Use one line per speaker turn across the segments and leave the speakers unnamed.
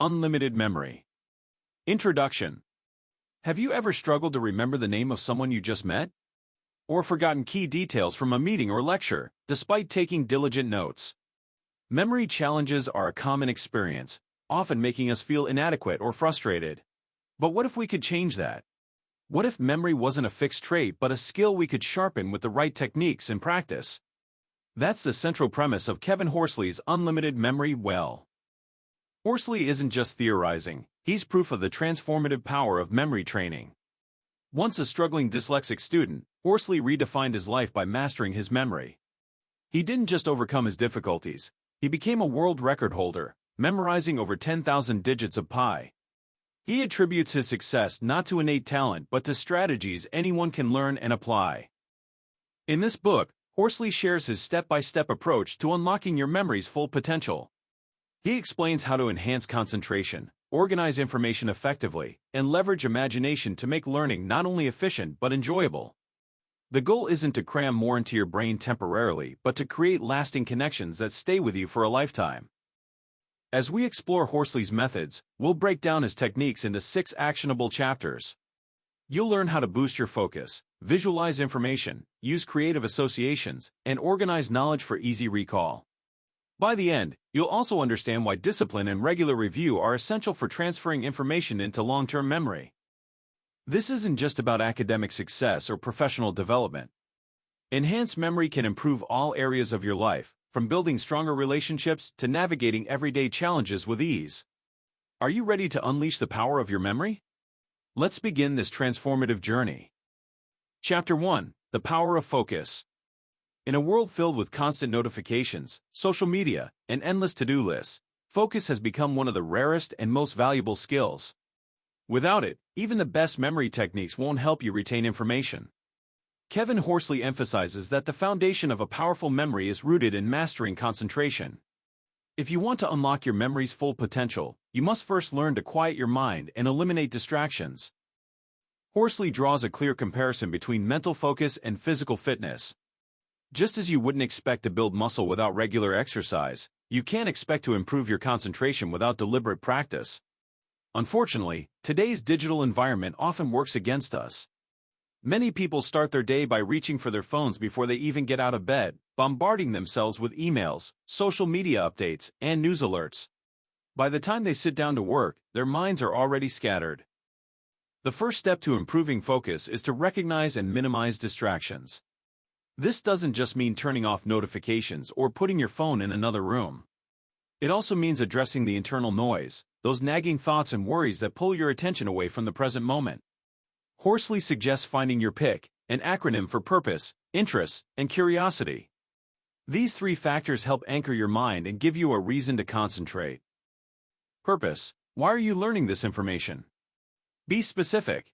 Unlimited memory. Introduction. Have you ever struggled to remember the name of someone you just met? Or forgotten key details from a meeting or lecture, despite taking diligent notes? Memory challenges are a common experience, often making us feel inadequate or frustrated. But what if we could change that? What if memory wasn't a fixed trait but a skill we could sharpen with the right techniques and practice? That's the central premise of Kevin Horsley's Unlimited Memory Well. Horsley isn't just theorizing, he's proof of the transformative power of memory training. Once a struggling dyslexic student, Horsley redefined his life by mastering his memory. He didn't just overcome his difficulties, he became a world record holder, memorizing over 10,000 digits of pi. He attributes his success not to innate talent but to strategies anyone can learn and apply. In this book, Horsley shares his step-by-step approach to unlocking your memory's full potential. He explains how to enhance concentration, organize information effectively, and leverage imagination to make learning not only efficient but enjoyable. The goal isn't to cram more into your brain temporarily, but to create lasting connections that stay with you for a lifetime. As we explore Horsley's methods, we'll break down his techniques into 6 actionable chapters. You'll learn how to boost your focus, visualize information, use creative associations, and organize knowledge for easy recall. By the end, you'll also understand why discipline and regular review are essential for transferring information into long-term memory. This isn't just about academic success or professional development. Enhanced memory can improve all areas of your life, from building stronger relationships to navigating everyday challenges with ease. Are you ready to unleash the power of your memory? Let's begin this transformative journey. Chapter 1: The Power of Focus. In a world filled with constant notifications, social media, and endless to-do lists, focus has become one of the rarest and most valuable skills. Without it, even the best memory techniques won't help you retain information. Kevin Horsley emphasizes that the foundation of a powerful memory is rooted in mastering concentration. If you want to unlock your memory's full potential, you must first learn to quiet your mind and eliminate distractions. Horsley draws a clear comparison between mental focus and physical fitness. Just as you wouldn't expect to build muscle without regular exercise, you can't expect to improve your concentration without deliberate practice. Unfortunately, today's digital environment often works against us. Many people start their day by reaching for their phones before they even get out of bed, bombarding themselves with emails, social media updates, and news alerts. By the time they sit down to work, their minds are already scattered. The first step to improving focus is to recognize and minimize distractions. This doesn't just mean turning off notifications or putting your phone in another room. It also means addressing the internal noise, those nagging thoughts and worries that pull your attention away from the present moment. Horsley suggests finding your pick, an acronym for purpose, interests, and curiosity. These 3 factors help anchor your mind and give you a reason to concentrate. Purpose: why are you learning this information? Be specific.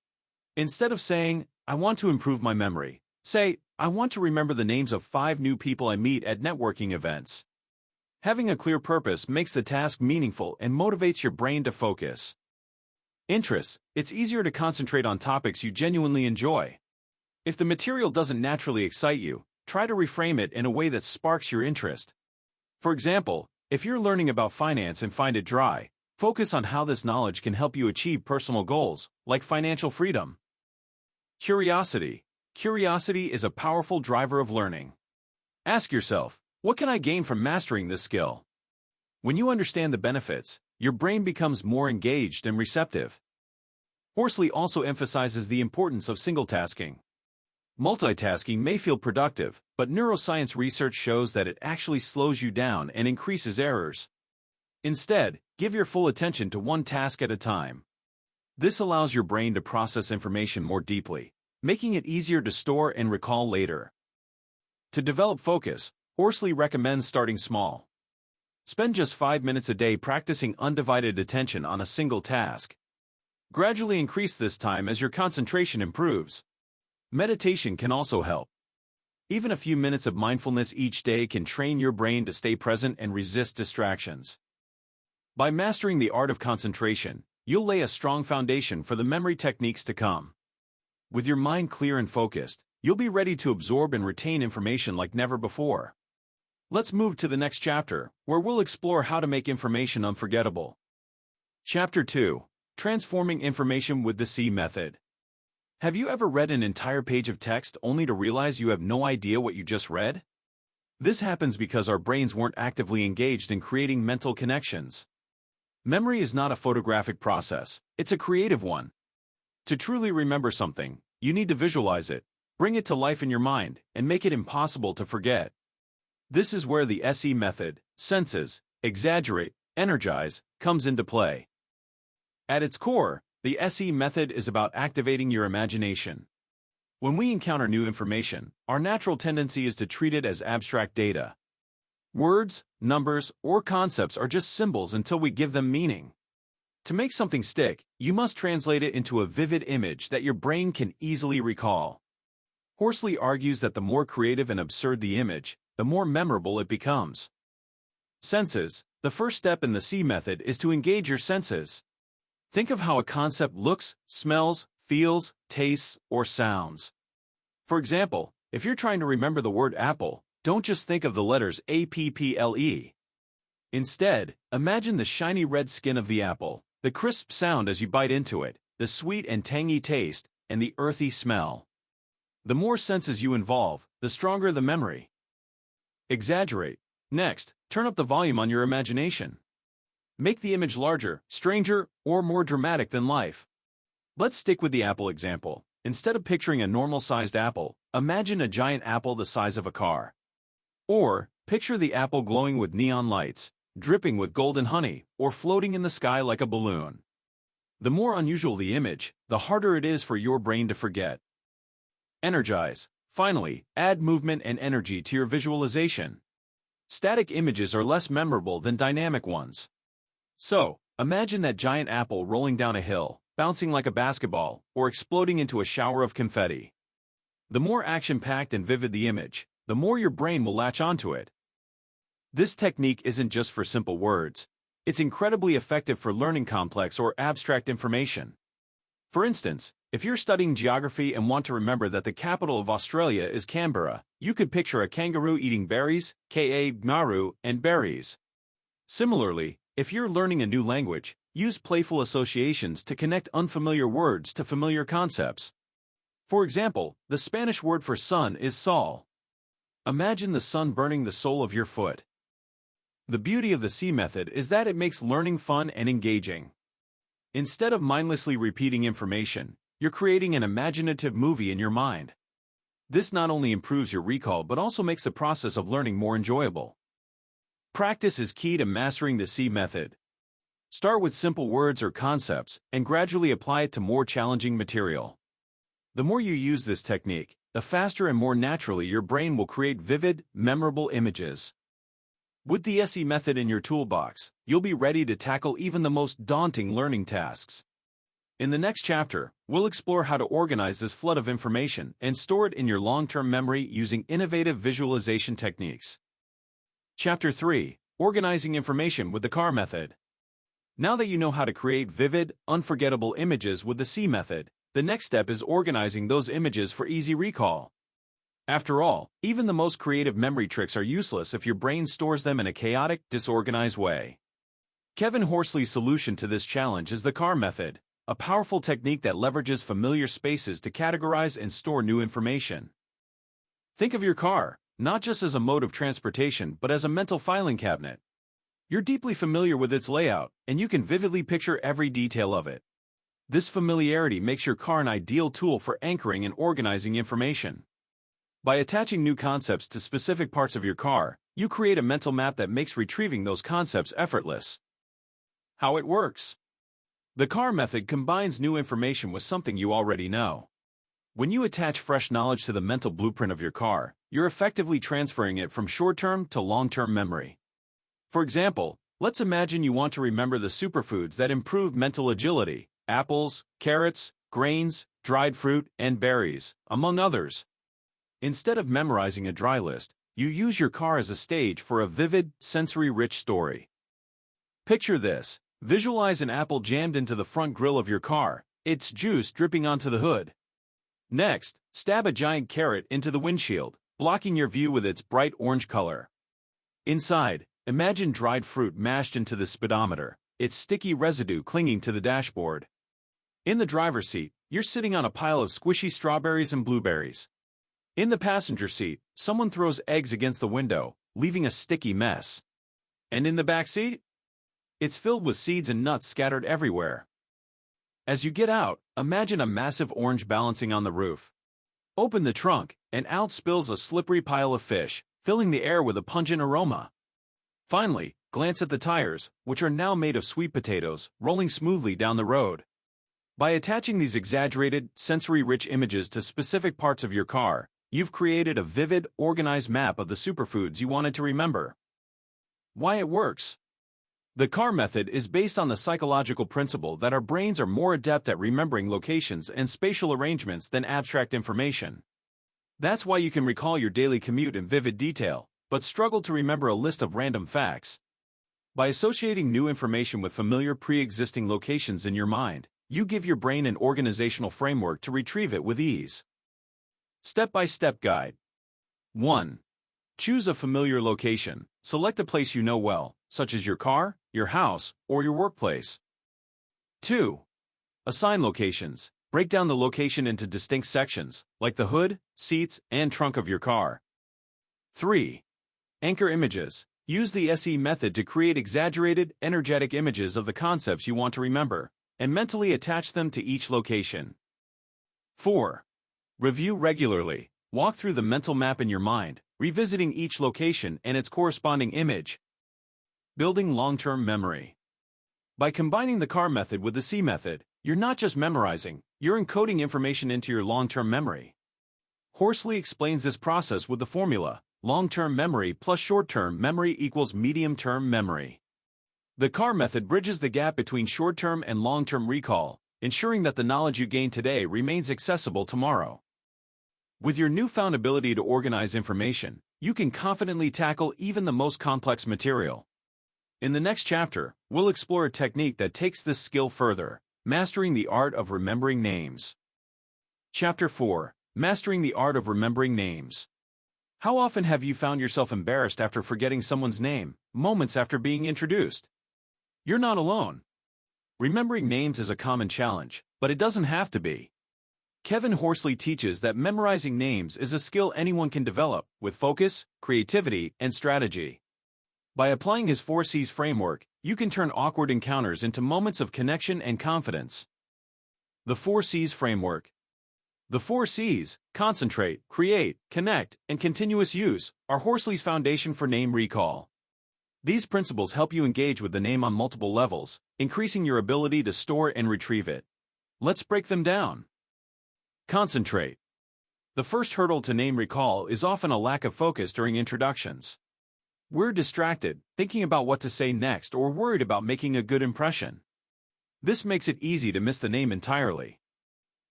Instead of saying, "I want to improve my memory," say, "I want to remember the names of 5 new people I meet at networking events." Having a clear purpose makes the task meaningful and motivates your brain to focus. Interests: it's easier to concentrate on topics you genuinely enjoy. If the material doesn't naturally excite you, try to reframe it in a way that sparks your interest. For example, if you're learning about finance and find it dry, focus on how this knowledge can help you achieve personal goals, like financial freedom. Curiosity. Curiosity is a powerful driver of learning. Ask yourself, what can I gain from mastering this skill? When you understand the benefits, your brain becomes more engaged and receptive. Horsley also emphasizes the importance of single-tasking. Multitasking may feel productive, but neuroscience research shows that it actually slows you down and increases errors. Instead, give your full attention to one task at a time. This allows your brain to process information more deeply, making it easier to store and recall later. To develop focus, Horsley recommends starting small. Spend just 5 minutes a day practicing undivided attention on a single task. Gradually increase this time as your concentration improves. Meditation can also help. Even a few minutes of mindfulness each day can train your brain to stay present and resist distractions. By mastering the art of concentration, you'll lay a strong foundation for the memory techniques to come. With your mind clear and focused, you'll be ready to absorb and retain information like never before. Let's move to the next chapter, where we'll explore how to make information unforgettable. Chapter 2. Transforming Information with the C Method. Have you ever read an entire page of text only to realize you have no idea what you just read? This happens because our brains weren't actively engaged in creating mental connections. Memory is not a photographic process, it's a creative one. To truly remember something, you need to visualize it, bring it to life in your mind, and make it impossible to forget. This is where the SE method, senses, exaggerate, energize, comes into play. At its core, the SE method is about activating your imagination. When we encounter new information, our natural tendency is to treat it as abstract data. Words, numbers, or concepts are just symbols until we give them meaning. To make something stick, you must translate it into a vivid image that your brain can easily recall. Horsley argues that the more creative and absurd the image, the more memorable it becomes. Senses. The first step in the C method is to engage your senses. Think of how a concept looks, smells, feels, tastes, or sounds. For example, if you're trying to remember the word apple, don't just think of the letters APPLE. Instead, imagine the shiny red skin of the apple, the crisp sound as you bite into it, the sweet and tangy taste, and the earthy smell. The more senses you involve, the stronger the memory. Exaggerate. Next, turn up the volume on your imagination. Make the image larger, stranger, or more dramatic than life. Let's stick with the apple example. Instead of picturing a normal-sized apple, imagine a giant apple the size of a car. Or, picture the apple glowing with neon lights, dripping with golden honey, or floating in the sky like a balloon. The more unusual the image, the harder it is for your brain to forget. Energize. Finally, add movement and energy to your visualization. Static images are less memorable than dynamic ones. So, imagine that giant apple rolling down a hill, bouncing like a basketball, or exploding into a shower of confetti. The more action-packed and vivid the image, the more your brain will latch onto it. This technique isn't just for simple words. It's incredibly effective for learning complex or abstract information. For instance, if you're studying geography and want to remember that the capital of Australia is Canberra, you could picture a kangaroo eating berries, ka-ngaru, and berries. Similarly, if you're learning a new language, use playful associations to connect unfamiliar words to familiar concepts. For example, the Spanish word for sun is sol. Imagine the sun burning the sole of your foot. The beauty of the C method is that it makes learning fun and engaging. Instead of mindlessly repeating information, you're creating an imaginative movie in your mind. This not only improves your recall but also makes the process of learning more enjoyable. Practice is key to mastering the C method. Start with simple words or concepts and gradually apply it to more challenging material. The more you use this technique, the faster and more naturally your brain will create vivid, memorable images. With the SE method in your toolbox, you'll be ready to tackle even the most daunting learning tasks. In the next chapter, we'll explore how to organize this flood of information and store it in your long-term memory using innovative visualization techniques. Chapter 3. Organizing Information with the CAR Method. Now that you know how to create vivid, unforgettable images with the C method, the next step is organizing those images for easy recall. After all, even the most creative memory tricks are useless if your brain stores them in a chaotic, disorganized way. Kevin Horsley's solution to this challenge is the CAR method, a powerful technique that leverages familiar spaces to categorize and store new information. Think of your car, not just as a mode of transportation but as a mental filing cabinet. You're deeply familiar with its layout, and you can vividly picture every detail of it. This familiarity makes your car an ideal tool for anchoring and organizing information. By attaching new concepts to specific parts of your car, you create a mental map that makes retrieving those concepts effortless. How it works. The CAR method combines new information with something you already know. When you attach fresh knowledge to the mental blueprint of your car, you're effectively transferring it from short-term to long-term memory. For example, let's imagine you want to remember the superfoods that improve mental agility: apples, carrots, grains, dried fruit, and berries, among others. Instead of memorizing a dry list, you use your car as a stage for a vivid, sensory-rich story. Picture this. Visualize an apple jammed into the front grille of your car, its juice dripping onto the hood. Next, stab a giant carrot into the windshield, blocking your view with its bright orange color. Inside, imagine dried fruit mashed into the speedometer, its sticky residue clinging to the dashboard. In the driver's seat, you're sitting on a pile of squishy strawberries and blueberries. In the passenger seat, someone throws eggs against the window, leaving a sticky mess. And in the back seat? It's filled with seeds and nuts scattered everywhere. As you get out, imagine a massive orange balancing on the roof. Open the trunk, and out spills a slippery pile of fish, filling the air with a pungent aroma. Finally, glance at the tires, which are now made of sweet potatoes, rolling smoothly down the road. By attaching these exaggerated, sensory-rich images to specific parts of your car, you've created a vivid, organized map of the superfoods you wanted to remember. Why it works? The CAR method is based on the psychological principle that our brains are more adept at remembering locations and spatial arrangements than abstract information. That's why you can recall your daily commute in vivid detail, but struggle to remember a list of random facts. By associating new information with familiar pre-existing locations in your mind, you give your brain an organizational framework to retrieve it with ease. Step-by-step guide. 1. Choose a familiar location. Select a place you know well, such as your car, your house, or your workplace. 2. Assign locations. Break down the location into distinct sections, like the hood, seats, and trunk of your car. 3. Anchor images. Use the SE method to create exaggerated, energetic images of the concepts you want to remember, and mentally attach them to each location. 4. Review regularly. Walk through the mental map in your mind, revisiting each location and its corresponding image. Building long-term memory. By combining the CAR method with the C method, you're not just memorizing, you're encoding information into your long-term memory. Horsley explains this process with the formula: long-term memory plus short-term memory equals medium-term memory. The CAR method bridges the gap between short-term and long-term recall, ensuring that the knowledge you gain today remains accessible tomorrow. With your newfound ability to organize information, you can confidently tackle even the most complex material. In the next chapter, we'll explore a technique that takes this skill further: mastering the art of remembering names. Chapter 4. Mastering the art of remembering names. How often have you found yourself embarrassed after forgetting someone's name, moments after being introduced? You're not alone. Remembering names is a common challenge, but it doesn't have to be. Kevin Horsley teaches that memorizing names is a skill anyone can develop, with focus, creativity, and strategy. By applying his 4 C's framework, you can turn awkward encounters into moments of connection and confidence. The 4 C's framework. The 4 C's, concentrate, create, connect, and continuous use, are Horsley's foundation for name recall. These principles help you engage with the name on multiple levels, increasing your ability to store and retrieve it. Let's break them down. Concentrate. The first hurdle to name recall is often a lack of focus during introductions. We're distracted, thinking about what to say next or worried about making a good impression. This makes it easy to miss the name entirely.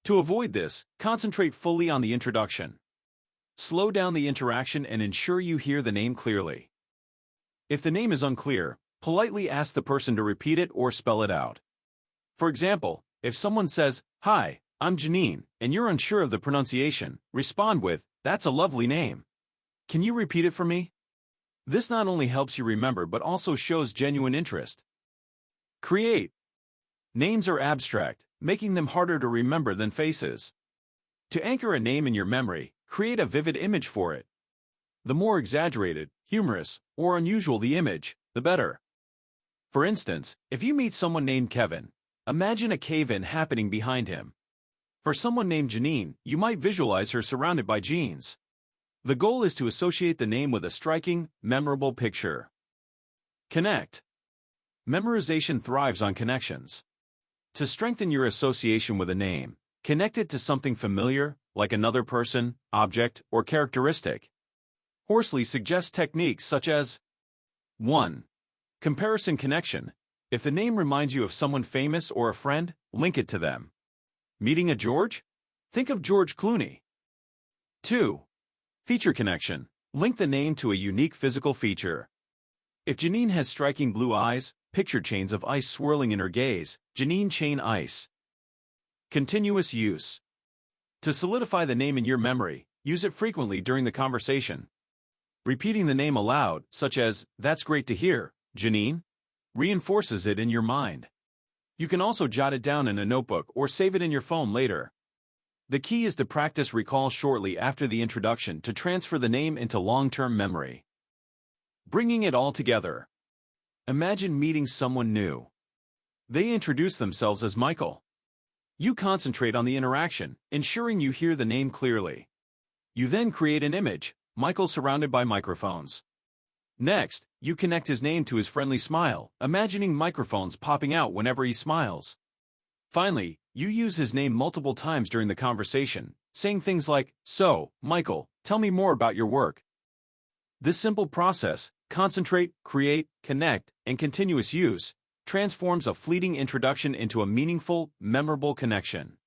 To avoid this, concentrate fully on the introduction. Slow down the interaction and ensure you hear the name clearly. If the name is unclear, politely ask the person to repeat it or spell it out. For example, if someone says, "Hi, I'm Janine," and you're unsure of the pronunciation, respond with, "That's a lovely name. Can you repeat it for me?" This not only helps you remember but also shows genuine interest. Create. Names are abstract, making them harder to remember than faces. To anchor a name in your memory, create a vivid image for it. The more exaggerated, humorous, or unusual the image, the better. For instance, if you meet someone named Kevin, imagine a cave-in happening behind him. For someone named Janine, you might visualize her surrounded by jeans. The goal is to associate the name with a striking, memorable picture. Connect. Memorization thrives on connections. To strengthen your association with a name, connect it to something familiar, like another person, object, or characteristic. Horsley suggests techniques such as 1. Comparison connection. If the name reminds you of someone famous or a friend, link it to them. Meeting a George? Think of George Clooney. 2. Feature connection. Link the name to a unique physical feature. If Janine has striking blue eyes, picture chains of ice swirling in her gaze, Janine Chain Ice. Continuous use. To solidify the name in your memory, use it frequently during the conversation. Repeating the name aloud, such as, "That's great to hear, Janine," reinforces it in your mind. You can also jot it down in a notebook or save it in your phone later. The key is to practice recall shortly after the introduction to transfer the name into long-term memory. Bringing it all together. Imagine meeting someone new. They introduce themselves as Michael. You concentrate on the interaction, ensuring you hear the name clearly. You then create an image, Michael surrounded by microphones. Next, you connect his name to his friendly smile, imagining microphones popping out whenever he smiles. Finally, you use his name multiple times during the conversation, saying things like, "So, Michael, tell me more about your work." This simple process, concentrate, create, connect, and continuous use, transforms a fleeting introduction into a meaningful, memorable connection.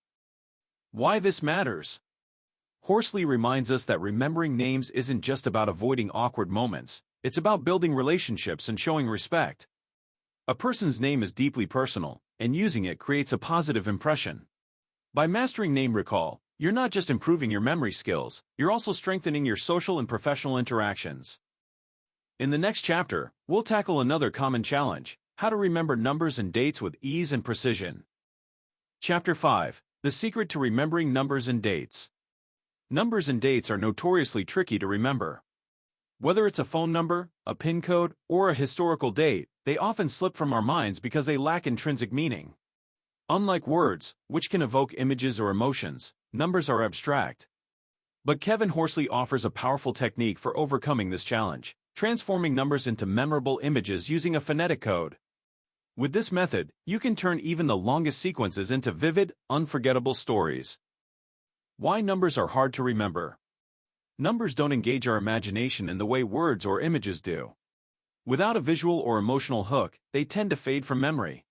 Why this matters? Horsley reminds us that remembering names isn't just about avoiding awkward moments, it's about building relationships and showing respect. A person's name is deeply personal, and using it creates a positive impression. By mastering name recall, you're not just improving your memory skills, you're also strengthening your social and professional interactions. In the next chapter, we'll tackle another common challenge: how to remember numbers and dates with ease and precision. Chapter 5: The Secret to Remembering Numbers and Dates. Numbers and dates are notoriously tricky to remember. Whether it's a phone number, a PIN code, or a historical date, they often slip from our minds because they lack intrinsic meaning. Unlike words, which can evoke images or emotions, numbers are abstract. But Kevin Horsley offers a powerful technique for overcoming this challenge, transforming numbers into memorable images using a phonetic code. With this method, you can turn even the longest sequences into vivid, unforgettable stories. Why numbers are hard to remember. Numbers don't engage our imagination in the way words or images do. Without a visual or emotional hook, they tend to fade from memory.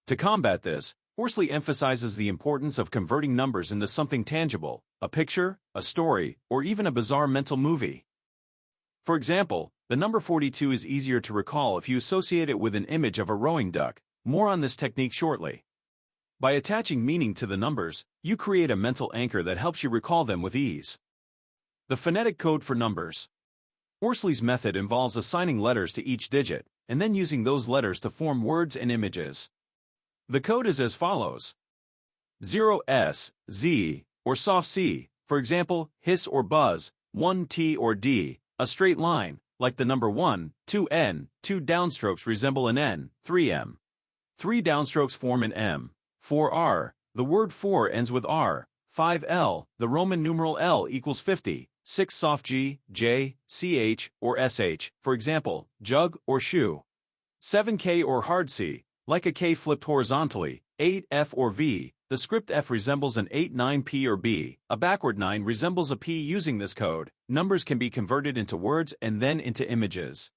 To combat this, Horsley emphasizes the importance of converting numbers into something tangible, a picture, a story, or even a bizarre mental movie. For example, the number 42 is easier to recall if you associate it with an image of a rowing duck. More on this technique shortly. By attaching meaning to the numbers, you create a mental anchor that helps you recall them with ease. The phonetic code for numbers. Horsley's method involves assigning letters to each digit, and then using those letters to form words and images. The code is as follows. 0S, Z, or soft C, for example, hiss or buzz, 1T or D, a straight line, like the number 1, 2N, 2 downstrokes resemble an N, 3M. 3 downstrokes form an M. 4R, the word 4 ends with R. 5L, the Roman numeral L equals 50. 6 soft G, J, CH, or SH, for example, jug or shoe. 7K or hard C, like a K flipped horizontally. 8 F or V, the script F resembles an 8 9 P or B, a backward 9 resembles a P. Using this code, numbers can be converted into words and then into images.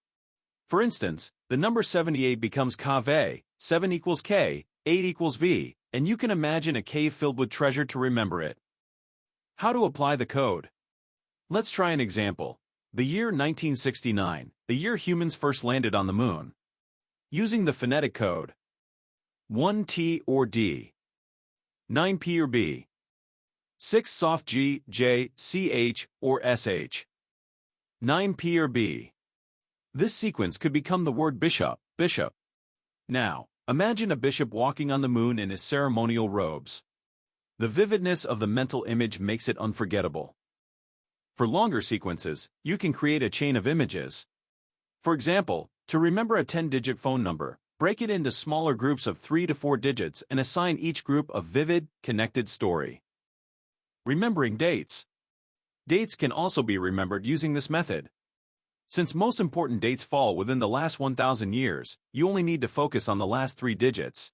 For instance, the number 78 becomes kave, 7 equals K, 8 equals V, and you can imagine a cave filled with treasure to remember it. How to apply the code? Let's try an example. The year 1969, the year humans first landed on the moon. Using the phonetic code. 1T or D. 9P or B. 6 soft G, J, CH, or SH. 9P or B. This sequence could become the word bishop, bishop. Now, imagine a bishop walking on the moon in his ceremonial robes. The vividness of the mental image makes it unforgettable. For longer sequences, you can create a chain of images. For example, to remember a 10-digit phone number, break it into smaller groups of 3 to 4 digits and assign each group a vivid, connected story. Remembering dates. Dates can also be remembered using this method. Since most important dates fall within the last 1,000 years, you only need to focus on the last 3 digits.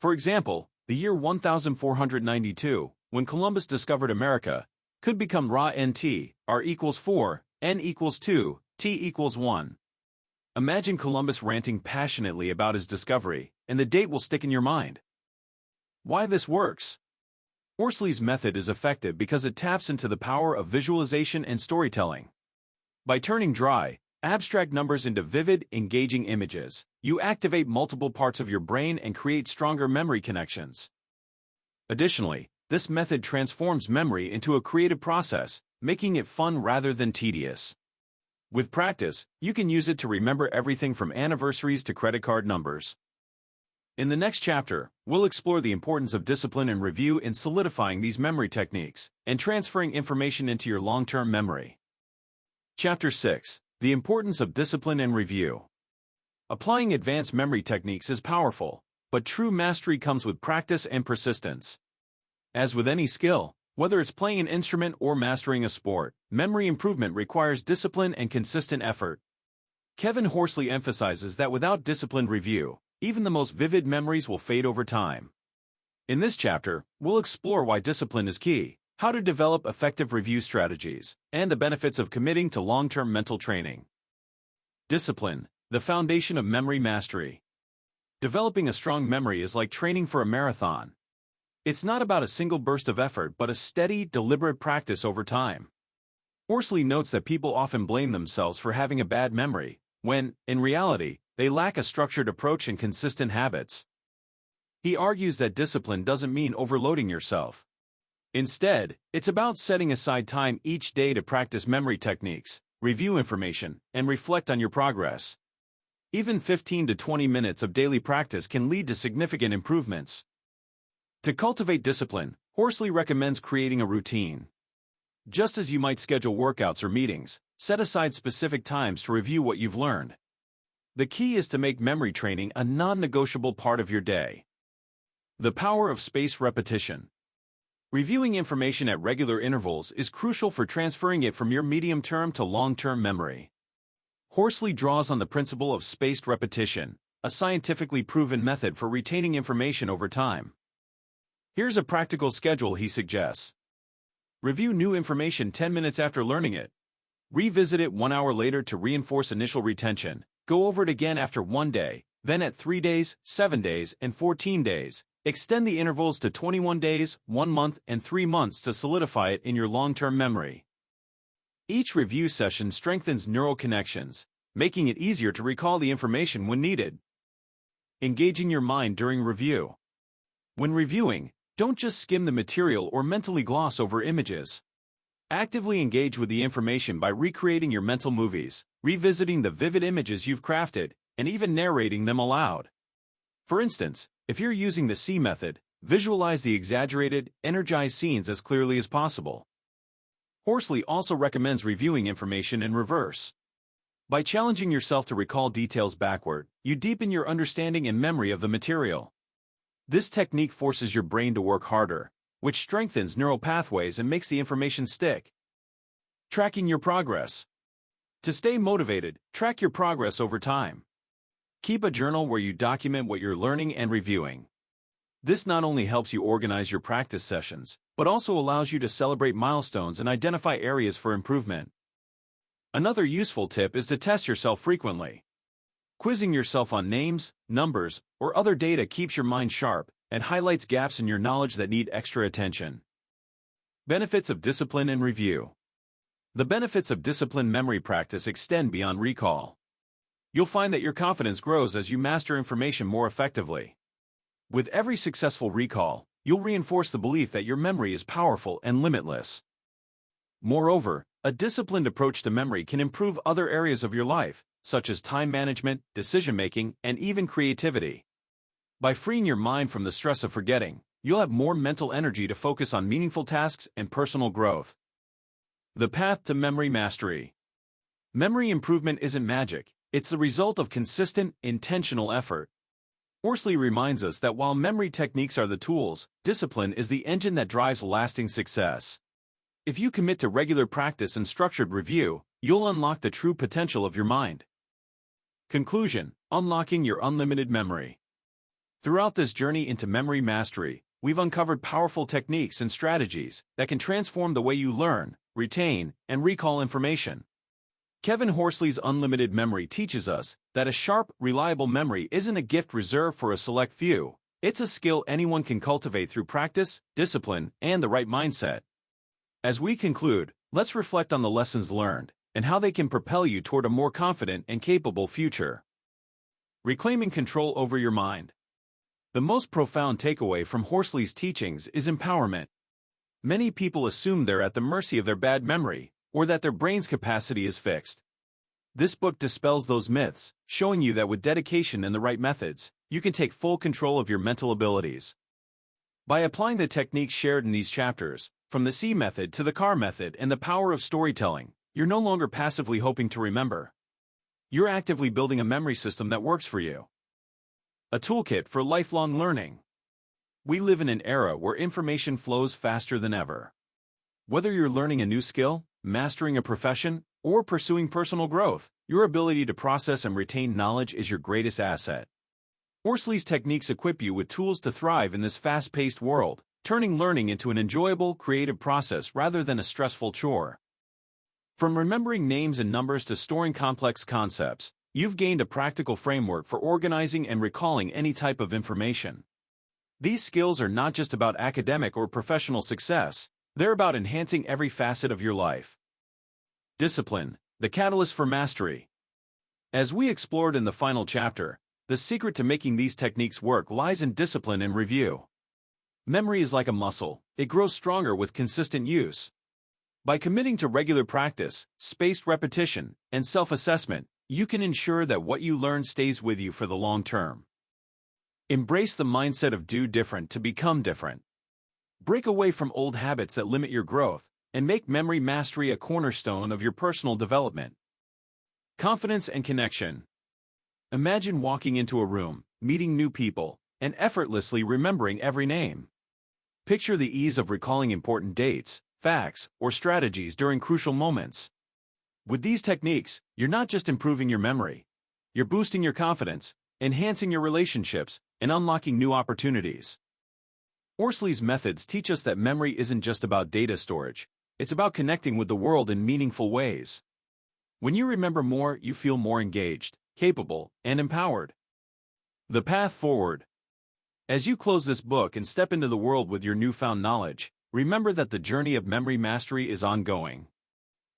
For example, the year 1492, when Columbus discovered America, could become Ra-NT, R equals 4, N equals 2, T equals 1. Imagine Columbus ranting passionately about his discovery, and the date will stick in your mind. Why this works? Horsley's method is effective because it taps into the power of visualization and storytelling. By turning dry, abstract numbers into vivid, engaging images, you activate multiple parts of your brain and create stronger memory connections. Additionally, this method transforms memory into a creative process, making it fun rather than tedious. With practice, you can use it to remember everything from anniversaries to credit card numbers. In the next chapter, we'll explore the importance of discipline and review in solidifying these memory techniques and transferring information into your long-term memory. Chapter 6. The importance of discipline and review. Applying advanced memory techniques is powerful, but true mastery comes with practice and persistence. As with any skill, whether it's playing an instrument or mastering a sport, memory improvement requires discipline and consistent effort. Kevin Horsley emphasizes that without disciplined review, even the most vivid memories will fade over time. In this chapter, we'll explore why discipline is key, how to develop effective review strategies, and the benefits of committing to long-term mental training. Discipline, the foundation of memory mastery. Developing a strong memory is like training for a marathon. It's not about a single burst of effort but a steady, deliberate practice over time. Horsley notes that people often blame themselves for having a bad memory, when, in reality, they lack a structured approach and consistent habits. He argues that discipline doesn't mean overloading yourself. Instead, it's about setting aside time each day to practice memory techniques, review information, and reflect on your progress. Even 15 to 20 minutes of daily practice can lead to significant improvements. To cultivate discipline, Horsley recommends creating a routine. Just as you might schedule workouts or meetings, set aside specific times to review what you've learned. The key is to make memory training a non-negotiable part of your day. The power of spaced repetition. Reviewing information at regular intervals is crucial for transferring it from your medium-term to long-term memory. Horsley draws on the principle of spaced repetition, a scientifically proven method for retaining information over time. Here's a practical schedule he suggests. Review new information 10 minutes after learning it. Revisit it 1 hour later to reinforce initial retention. Go over it again after 1 day, then at 3 days, 7 days, and 14 days. Extend the intervals to 21 days, 1 month, and 3 months to solidify it in your long-term memory. Each review session strengthens neural connections, making it easier to recall the information when needed. Engaging your mind during review. When reviewing, don't just skim the material or mentally gloss over images. Actively engage with the information by recreating your mental movies, revisiting the vivid images you've crafted, and even narrating them aloud. For instance, if you're using the C method, visualize the exaggerated, energized scenes as clearly as possible. Horsley also recommends reviewing information in reverse. By challenging yourself to recall details backward, you deepen your understanding and memory of the material. This technique forces your brain to work harder, which strengthens neural pathways and makes the information stick. Tracking your progress. To stay motivated, track your progress over time. Keep a journal where you document what you're learning and reviewing. This not only helps you organize your practice sessions, but also allows you to celebrate milestones and identify areas for improvement. Another useful tip is to test yourself frequently. Quizzing yourself on names, numbers, or other data keeps your mind sharp and highlights gaps in your knowledge that need extra attention. Benefits of discipline and review. The benefits of disciplined memory practice extend beyond recall. You'll find that your confidence grows as you master information more effectively. With every successful recall, you'll reinforce the belief that your memory is powerful and limitless. Moreover, a disciplined approach to memory can improve other areas of your life, such as time management, decision-making, and even creativity. By freeing your mind from the stress of forgetting, you'll have more mental energy to focus on meaningful tasks and personal growth. The path to memory mastery. Memory improvement isn't magic, it's the result of consistent, intentional effort. Horsley reminds us that while memory techniques are the tools, discipline is the engine that drives lasting success. If you commit to regular practice and structured review, you'll unlock the true potential of your mind. Conclusion: unlocking your unlimited memory. Throughout this journey into memory mastery, we've uncovered powerful techniques and strategies that can transform the way you learn, retain, and recall information. Kevin Horsley's unlimited memory teaches us that a sharp, reliable memory isn't a gift reserved for a select few. It's a skill anyone can cultivate through practice, discipline, and the right mindset. As we conclude, let's reflect on the lessons learned and how they can propel you toward a more confident and capable future. Reclaiming control over your mind. The most profound takeaway from Horsley's teachings is empowerment. Many people assume they're at the mercy of their bad memory, or that their brain's capacity is fixed. This book dispels those myths, showing you that with dedication and the right methods, you can take full control of your mental abilities. By applying the techniques shared in these chapters, from the C method to the CAR method and the power of storytelling, you're no longer passively hoping to remember. You're actively building a memory system that works for you. A toolkit for lifelong learning. We live in an era where information flows faster than ever. Whether you're learning a new skill, mastering a profession, or pursuing personal growth, your ability to process and retain knowledge is your greatest asset. Horsley's techniques equip you with tools to thrive in this fast-paced world, turning learning into an enjoyable, creative process rather than a stressful chore. From remembering names and numbers to storing complex concepts, you've gained a practical framework for organizing and recalling any type of information. These skills are not just about academic or professional success, they're about enhancing every facet of your life. Discipline, the catalyst for mastery. As we explored in the final chapter, the secret to making these techniques work lies in discipline and review. Memory is like a muscle, it grows stronger with consistent use. By committing to regular practice, spaced repetition, and self-assessment, you can ensure that what you learn stays with you for the long term. Embrace the mindset of do different to become different. Break away from old habits that limit your growth, and make memory mastery a cornerstone of your personal development. Confidence and connection. Imagine walking into a room, meeting new people, and effortlessly remembering every name. Picture the ease of recalling important dates, facts, or strategies during crucial moments. With these techniques, you're not just improving your memory. You're boosting your confidence, enhancing your relationships, and unlocking new opportunities. Horsley's methods teach us that memory isn't just about data storage, it's about connecting with the world in meaningful ways. When you remember more, you feel more engaged, capable, and empowered. The path forward. As you close this book and step into the world with your newfound knowledge, remember that the journey of memory mastery is ongoing.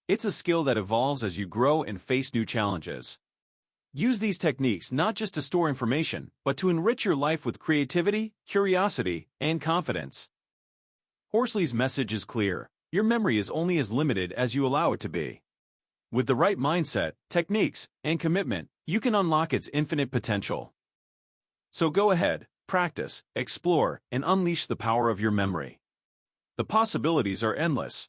It's a skill that evolves as you grow and face new challenges. Use these techniques not just to store information, but to enrich your life with creativity, curiosity, and confidence. Horsley's message is clear: your memory is only as limited as you allow it to be. With the right mindset, techniques, and commitment, you can unlock its infinite potential. So go ahead, practice, explore, and unleash the power of your memory. The possibilities are endless.